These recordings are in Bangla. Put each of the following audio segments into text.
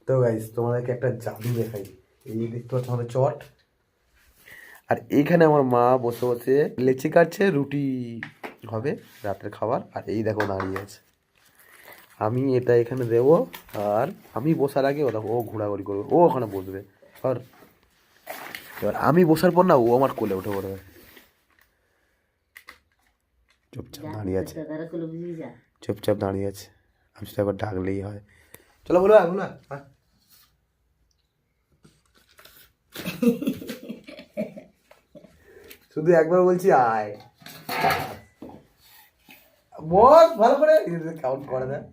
তো গাইস তোমাদেরকে একটা জাদু দেখাই। এই দেখতে পাচ্ছ আমাদের চট, আর এইখানে আমার মা বসে বসে লেচি কাটছে, রুটি হবে রাতের খাবার। আর এই দেখো দাঁড়িয়ে আছে, আমি এটা এখানে দেবো। আর আমি বসার আগে ও দেখো ও ঘোরাঘুরি করবে, ও ওখানে বসবে। আর এবার আমি বসার পর না ও আমার কোলে উঠে পড়বে, চুপচাপ দাঁড়িয়ে আছে, চুপচাপ দাঁড়িয়ে আছে। আমি সেটা একবার ডাকলেই হয়। চলো বলো বলো। শুধু একবার বলছি আয়, বস ভালো করে কাউন্ট করে দেয়।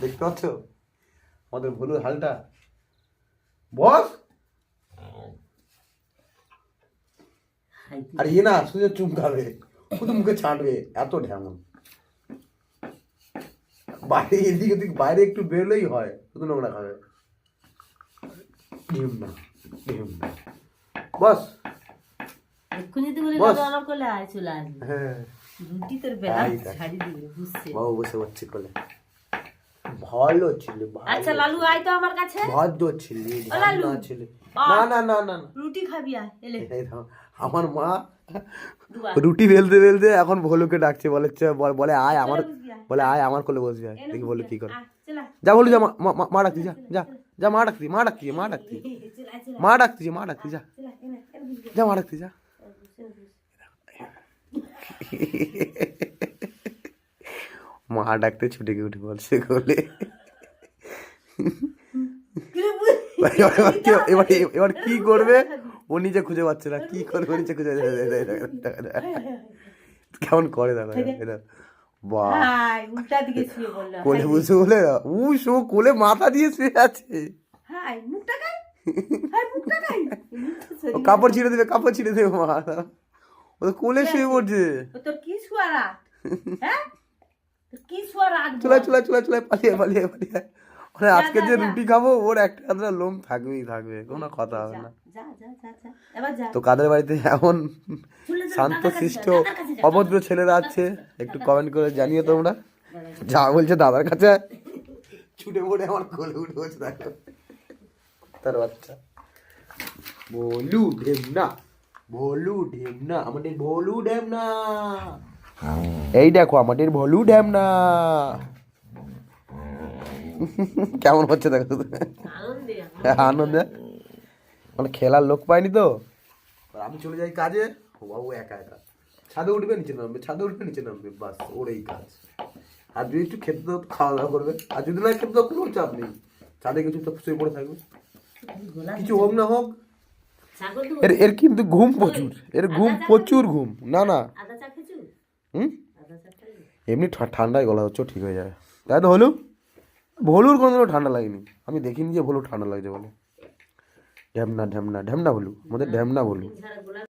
দেখতে পাচ্ছ আমাদের ভুলুর হালটা, বস। আর ইয়ে না শুধু চুমকাবে, শুধু মুখে ছাঁটবে, এত ঢেমন। বাইরে এদিক ওদিক বাইরে একটু বেরোলেই হয়, শুধু নোংরা খাবে। ডিম না ডিম না বস। বাবু বসে পড়ছে কোলে, ভালো ছিল। আচ্ছা লালু আয় তো আমার কাছে, ভদ্র ছিলি, ছিলি। না না না না রুটি খাবি আয় এলে। আমার মা রুটি বেলতে বেলতে এখন ভোলুকে ডাকছে, বলে বলে আয় আমার, বলে আয় আমার কোলে বসবি। আয় দেখি বলে কি করে। যা বলু, যা মা ডাকতি, যা যা যা মা ডাকতি, মা ডাকতি, মা ডাকতি, মা ডাকতি, মা ডাকতি, যা যা মা ডাকতি, যা। মা ডাকতে ছুটে গিয়ে উঠে বলছে কোলে। এবার কি করবে ও নিজে খুঁজে পাচ্ছে না, কি করবে নিজে খুঁজে। কেমন করে দেখো এটা, কোলে বসে বলে শো কোলে মাথা দিয়ে শুয়ে আছে। কাপড় ছিঁড়ে দেবে, কাপড় ছিঁড়ে দেবে মা, ও তো কোলে শুয়ে পড়ছে। চলে চলে চলে চলে পালিয়ে পালিয়ে পালিয়ে। মানে আজকে যে রুটি খাবো ওর একটা আধটা লোম থাকবেই থাকবে, কোনো কথা হবে না। তো কাদের বাড়িতে এমন শান্ত শিষ্ট অভদ্র ছেলেরা আছে একটু কমেন্ট করে জানিয়ে তোমরা। যা বলছে দাদার কাছে ছুটে পড়ে আমার কোলে উঠে বসে দেখো তার বাচ্চা। ভোলু ঢেমনা, ভোলু ঢেমনা, আমাদের ভোলু ঢেমনা। এই দেখো আমাদের ভোলু ঢেমনা কেমন হচ্ছে দেখো, আনন্দে। মানে খেলার লোক পাইনি তো, আমি চলে যাই কাজে, ও বাবু একা একা ছাদে উঠবে নিচে নামবে, ছাদে উঠবে নিচে নামবে, বাস ওর এই কাজ। আর যদি একটু খেতে দাও খাওয়া দাওয়া করবে, আর যদি না খেতে দাও কোনো চাপ নেই, ছাদে কিছু তো শুয়ে পড়ে থাকবে, কিছু হোক না হোক। এর কিন্তু ঘুম প্রচুর, এর ঘুম প্রচুর ঘুম। না না এমনি ঠান্ডায় গলা হচ্ছে ঠিক হয়ে যাবে, তাই তো হলু। ভোলুর কোনো ঠান্ডা লাগেনি, আমি দেখিনি যে ভোলুর ঠান্ডা লাগছে বলে। ঢ্যামনা ঢ্যামনা ঢ্যামনা ভোলু, আমাদের ঢ্যামনা ভোলু।